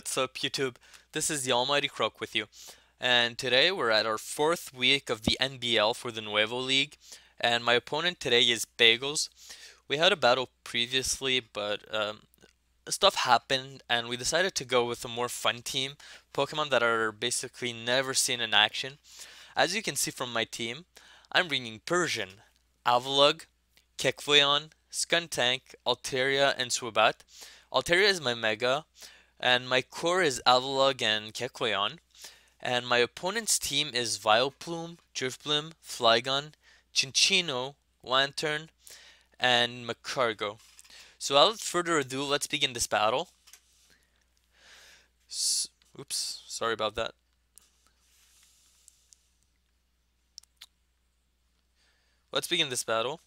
What's up, YouTube? This is the Almighty Croak with you, and today we're at our fourth week of the NBL for the Nuevo League, and my opponent today is Bagelz. We had a battle previously, but stuff happened, and we decided to go with a more fun team, Pokemon that are basically never seen in action. As you can see from my team, I'm bringing Persian, Avalugg, Kecleon, Skuntank, Altaria, and Swoobat. Altaria is my Mega, and my core is Avalugg and Kecleon. And my opponent's team is Vileplume, Drifblim, Flygon, Chinchino, Lantern, and Macargo. So without further ado, let's begin this battle. Oops, sorry about that. Let's begin this battle.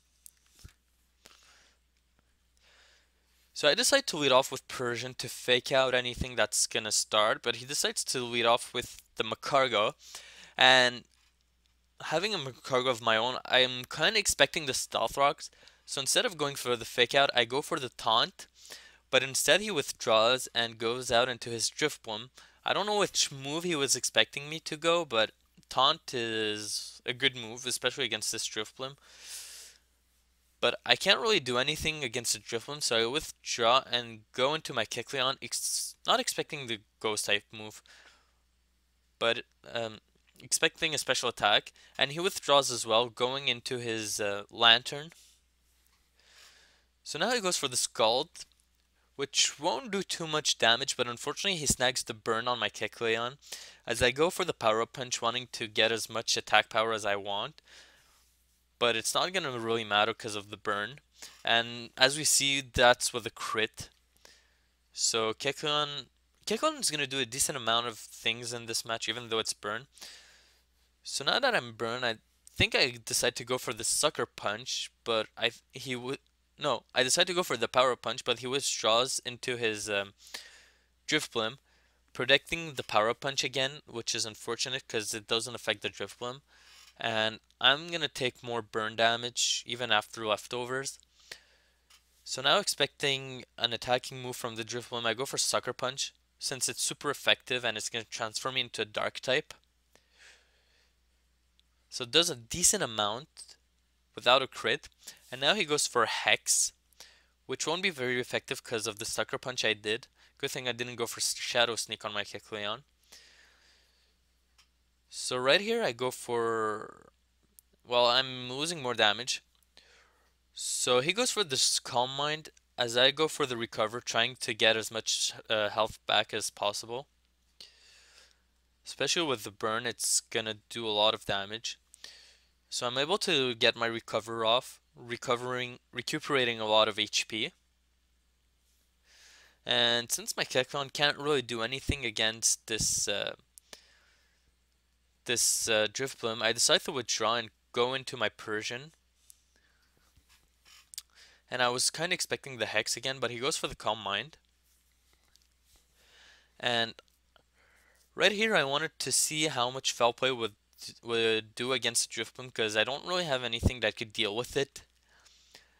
So I decide to lead off with Persian to fake out anything that's gonna start, but he decides to lead off with the Macargo. And having a Macargo of my own, I'm kind of expecting the Stealth Rocks. So instead of going for the fake out, I go for the Taunt. But instead he withdraws and goes out into his Drifblim. I don't know which move he was expecting me to go, but Taunt is a good move, especially against this Drifblim. But I can't really do anything against the Drifblim, so I withdraw and go into my Kecleon, not expecting the Ghost type move, but expecting a special attack. And he withdraws as well, going into his Lantern. So now he goes for the Scald, which won't do too much damage, but unfortunately he snags the burn on my Kecleon, as I go for the Power Up Punch, wanting to get as much attack power as I want. But it's not going to really matter because of the burn. And as we see, that's with a crit. So Kecleon is going to do a decent amount of things in this match, even though it's burn. So now that I'm burned, I think I decide to go for the Sucker Punch, but I decide to go for the Power Punch, but he withdraws into his Drifblim, predicting the Power Punch again, which is unfortunate because it doesn't affect the Drifblim. And I'm gonna take more burn damage even after leftovers. So now expecting an attacking move from the Drifblim, I go for Sucker Punch since it's super effective and it's gonna transform me into a Dark type. So it does a decent amount without a crit. And now he goes for Hex, which won't be very effective because of the Sucker Punch I did. Good thing I didn't go for Shadow Sneak on my Kecleon. So right here I go for, well, I'm losing more damage. So he goes for this Calm Mind as I go for the Recover, trying to get as much health back as possible. Especially with the burn, it's gonna do a lot of damage. So I'm able to get my Recover off, recuperating a lot of HP. And since my Kecleon can't really do anything against this Drifblim, I decide to withdraw and go into my Persian. And I was kind of expecting the Hex again, but he goes for the Calm Mind. And right here I wanted to see how much Foul Play would do against the Drifblim, because I don't really have anything that could deal with it.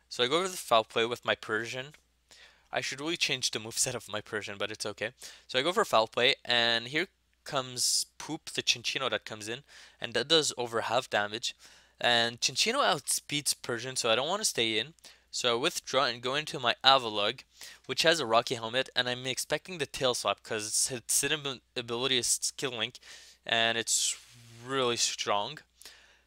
So I go for the Foul Play with my Persian. I should really change the moveset of my Persian, but it's okay. So I go for Foul Play, and here comes Poop, the Chinchino that comes in, and that does over half damage. And Chinchino outspeeds Persian, so I don't want to stay in. So I withdraw and go into my Avalugg, which has a Rocky Helmet, and I'm expecting the Tail Slap because its ability is Skill Link, and it's really strong.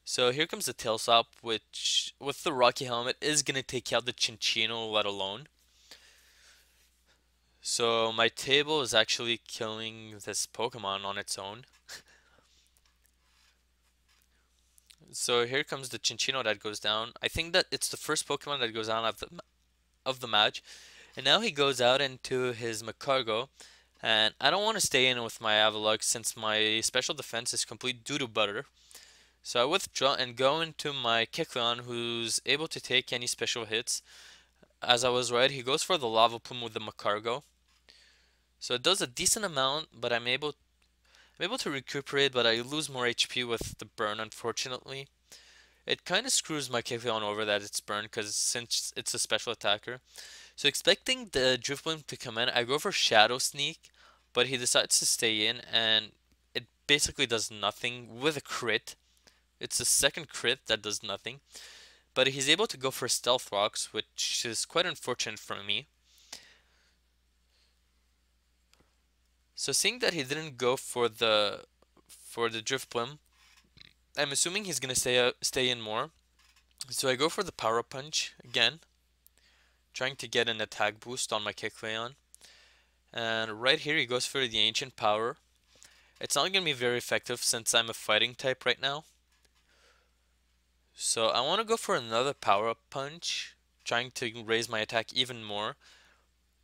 So here comes the Tail Slap, which with the Rocky Helmet is going to take out the Chinchino, let alone. So my table is actually killing this Pokemon on its own. So here comes the Chinchino that goes down. I think that it's the first Pokemon that goes down of the match. And now he goes out into his Macargo. And I don't want to stay in with my Avalugg since my special defense is complete due to butter. So I withdraw and go into my Kecleon, who's able to take any special hits. As I was right, he goes for the Lava Plume with the Macargo. So it does a decent amount, but I'm able to recuperate, but I lose more HP with the burn, unfortunately. It kind of screws my Kecleon over that it's burned, because since it's a special attacker. So expecting the Drifblim to come in, I go for Shadow Sneak, but he decides to stay in, and it basically does nothing with a crit. It's the second crit that does nothing, but he's able to go for stealth rocks, which is quite unfortunate for me. So seeing that he didn't go for the drift bloom, I'm assuming he's gonna stay in more. So I go for the power punch again, trying to get an attack boost on my Kecleon. And right here he goes for the ancient power. It's not gonna be very effective since I'm a fighting type right now. So I want to go for another power punch, trying to raise my attack even more.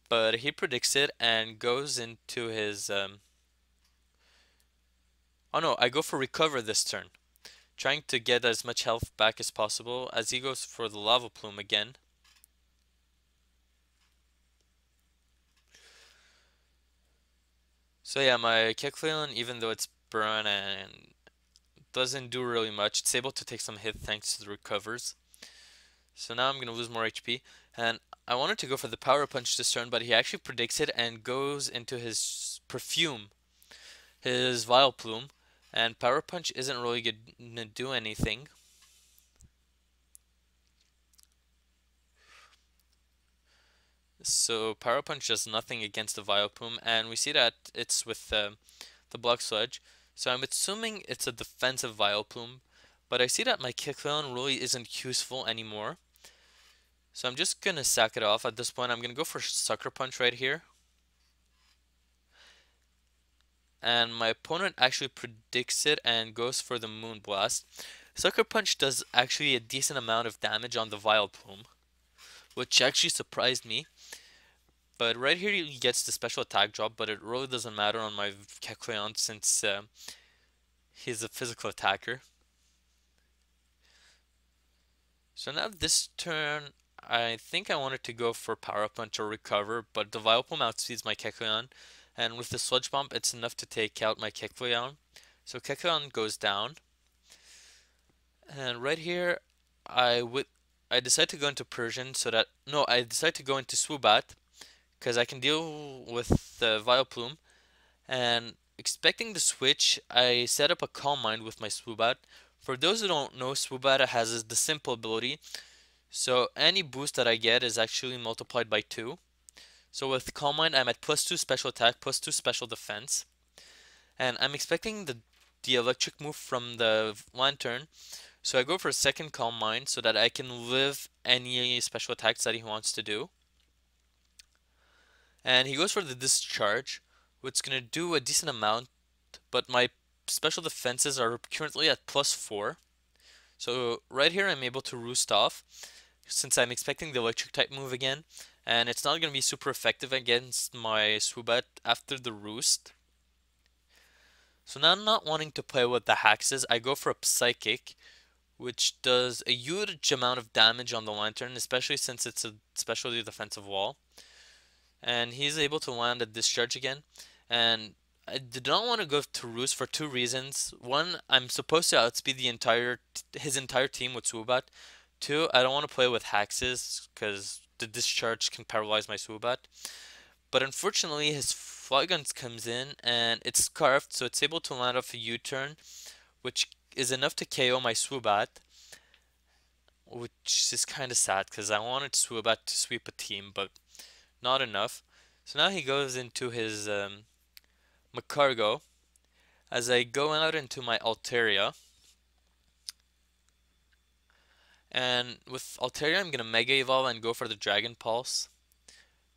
But he predicts it and goes into his oh no, I go for recover this turn, trying to get as much health back as possible as he goes for the lava plume again. So yeah, my Kecleon, even though it's burn and doesn't do really much, it's able to take some hit thanks to the recovers. So now I'm gonna lose more HP, and I wanted to go for the power punch this turn, but he actually predicts it and goes into his perfume, his Vileplume, and power punch isn't really gonna do anything. So power punch does nothing against the Vileplume, and we see that it's with the block sludge. So I'm assuming it's a defensive Vileplume, but I see that my Kecleon really isn't useful anymore. So I'm just gonna sack it off at this point. I'm gonna go for Sucker Punch right here. And my opponent actually predicts it and goes for the Moon Blast. Sucker Punch does actually a decent amount of damage on the Vileplume, which actually surprised me. But right here he gets the special attack drop, but it really doesn't matter on my Kecleon since he's a physical attacker. So now this turn, I think I wanted to go for Power Punch or Recover, but the Vileplume outspeeds my Kecleon, and with the Sludge Bomb, it's enough to take out my Kecleon. So Kecleon goes down, and right here, I decide to go into Persian so that I decide to go into Swoobat because I can deal with the Vileplume, and expecting the switch, I set up a Calm Mind with my Swoobat. For those who don't know, Swoobat has the simple ability. So any boost that I get is actually multiplied by 2. So with Calm Mind, I'm at +2 special attack, +2 special defense. And I'm expecting the electric move from the Lantern. So I go for a second Calm Mind so that I can live any special attacks that he wants to do. And he goes for the Discharge, which is going to do a decent amount, but my special defenses are currently at +4. So right here I'm able to roost off, since I'm expecting the electric type move again, and it's not going to be super effective against my Swoobat after the roost. So now not wanting to play with the Haxes, I go for a Psychic, which does a huge amount of damage on the Lantern, especially since it's a specially defensive wall. And he's able to land a Discharge again, and I did not want to go to Roost for 2 reasons. One, I'm supposed to outspeed his entire team with Swoobat. 2, I don't want to play with Haxes because the Discharge can paralyze my Swoobat. But unfortunately, his Flyguns comes in and it's Scarfed, so it's able to land off a U-turn, which is enough to KO my Swoobat, which is kind of sad because I wanted Swoobat to sweep a team, but not enough. So now he goes into his Macargo. As I go out into my Altaria, and with Altaria I'm gonna Mega Evolve and go for the Dragon Pulse,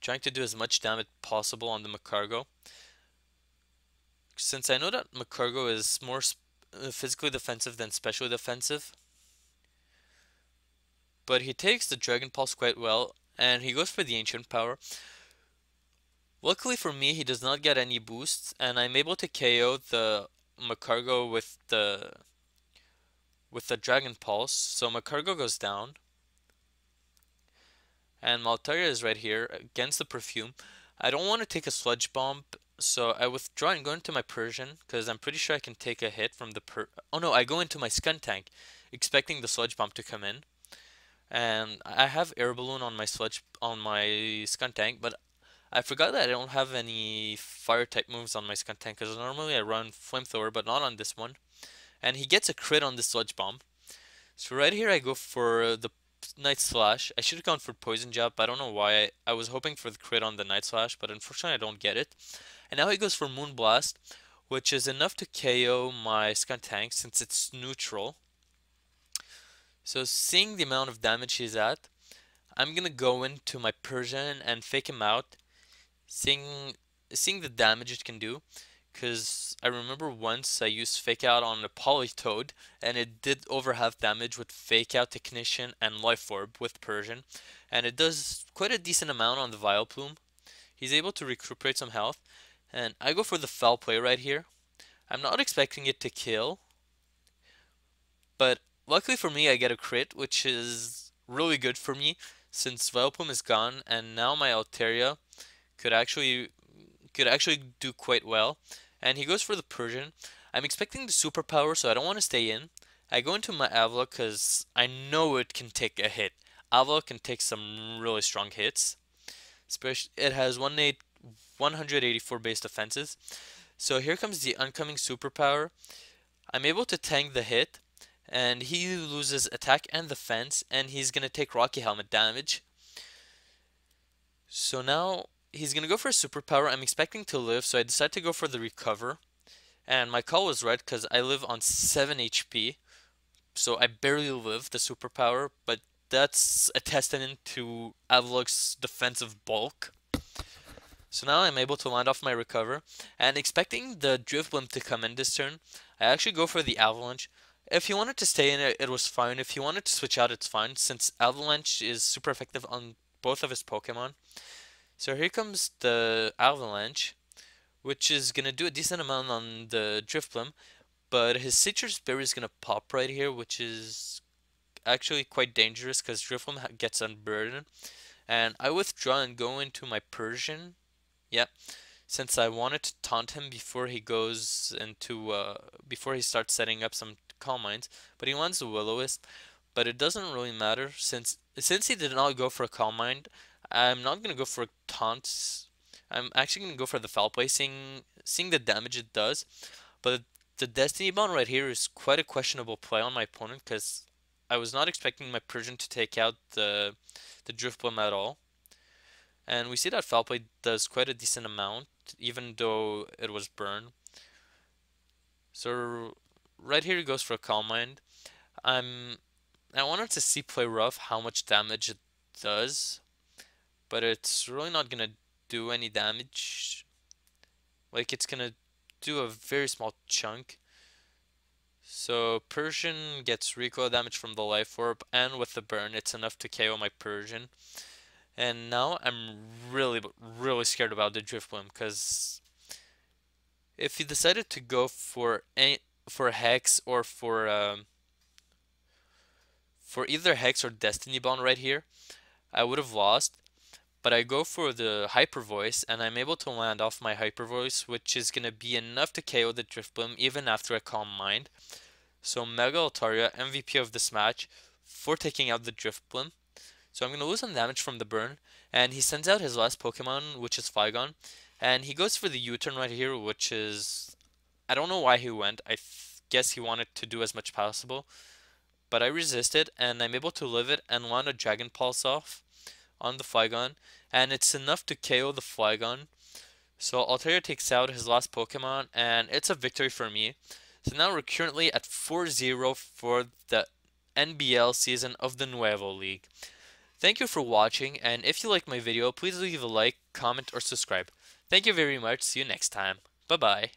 trying to do as much damage possible on the Macargo. Since I know that Macargo is more physically defensive than specially defensive, but he takes the Dragon Pulse quite well, and he goes for the Ancient Power. Luckily for me, he does not get any boosts, and I'm able to KO the Macargo with the Dragon Pulse. So Macargo goes down, and Maltaria is right here against the Perfume. I don't want to take a Sludge Bomb, so I withdraw and go into my Persian because I'm pretty sure I can take a hit from the Oh no, I go into my Skuntank, expecting the Sludge Bomb to come in. And I have Air Balloon on my Skuntank, but I forgot that I don't have any fire type moves on my Skuntank because normally I run flamethrower, but not on this one. And he gets a crit on the sludge bomb. So right here I go for the Night Slash. I should have gone for Poison Jab, but I don't know why. I was hoping for the crit on the Night Slash, but unfortunately I don't get it. And now he goes for Moon Blast, which is enough to KO my Skuntank since it's neutral. So seeing the amount of damage he's at, I'm gonna go into my Persian and fake him out, seeing the damage it can do. Because I remember once I used Fake Out on a Polytoad, and it did over half damage with Fake Out, Technician, and Life Orb with Persian. And it does quite a decent amount on the Vileplume. He's able to recuperate some health. And I go for the Foul Play right here. I'm not expecting it to kill, but luckily for me I get a crit, which is really good for me since Vileplume is gone, and now my Altaria could actually do quite well. And he goes for the Persian. I'm expecting the superpower, so I don't want to stay in. I go into my Avila because I know it can take a hit. Avila can take some really strong hits. Especially, it has 184 base defenses. So here comes the oncoming superpower. I'm able to tank the hit, and he loses attack and defense, and he's going to take Rocky Helmet damage. So now he's going to go for a superpower. I'm expecting to live, so I decide to go for the recover. And my call was right because I live on 7 HP. So I barely live the superpower, but that's a testament to Avalok's defensive bulk. So now I'm able to land off my recover. And expecting the Drifblim to come in this turn, I actually go for the Avalanche. If he wanted to stay in it, it was fine. If he wanted to switch out, it's fine, since Avalanche is super effective on both of his Pokemon. So here comes the Avalanche, which is going to do a decent amount on the Drifblim, but his Citrus Berry is going to pop right here, which is actually quite dangerous because Drifblim gets unburdened. And I withdraw and go into my Persian. Yep, since I wanted to taunt him before he goes into, before he starts setting up some Calm Minds, but he wants the Will-O-Wisp. But it doesn't really matter since he did not go for a Calm Mind. I'm not gonna go for taunts. I'm actually gonna go for the Foul Play, seeing the damage it does. But the Destiny Bond right here is quite a questionable play on my opponent because I was not expecting my Persian to take out the Drifblim at all. And we see that Foul Play does quite a decent amount, even though it was burned. So right here he goes for a Calm Mind. I wanted to see Play Rough how much damage it does, but it's really not gonna do any damage. Like, it's gonna do a very small chunk. So Persian gets recoil damage from the Life Orb, and with the burn it's enough to KO my Persian. And now I'm really scared about the Drifblim, because if he decided to go for Hex or for either Hex or Destiny Bond right here, I would have lost. But I go for the Hyper Voice, and I'm able to land off my Hyper Voice, which is going to be enough to KO the Drifblim even after a Calm Mind. So Mega Altaria, MVP of this match, for taking out the Drifblim. So I'm going to lose some damage from the burn, and he sends out his last Pokemon, which is Flygon. And he goes for the U-turn right here, which is... I don't know why he went. I guess he wanted to do as much possible. But I resisted, and I'm able to live it and land a Dragon Pulse off on the Flygon, and it's enough to KO the Flygon. So Altaria takes out his last Pokemon, and it's a victory for me. So now we're currently at 4-0 for the NBL season of the Nuevo League. Thank you for watching, and if you liked my video, please leave a like, comment, or subscribe. Thank you very much. See you next time. Bye bye.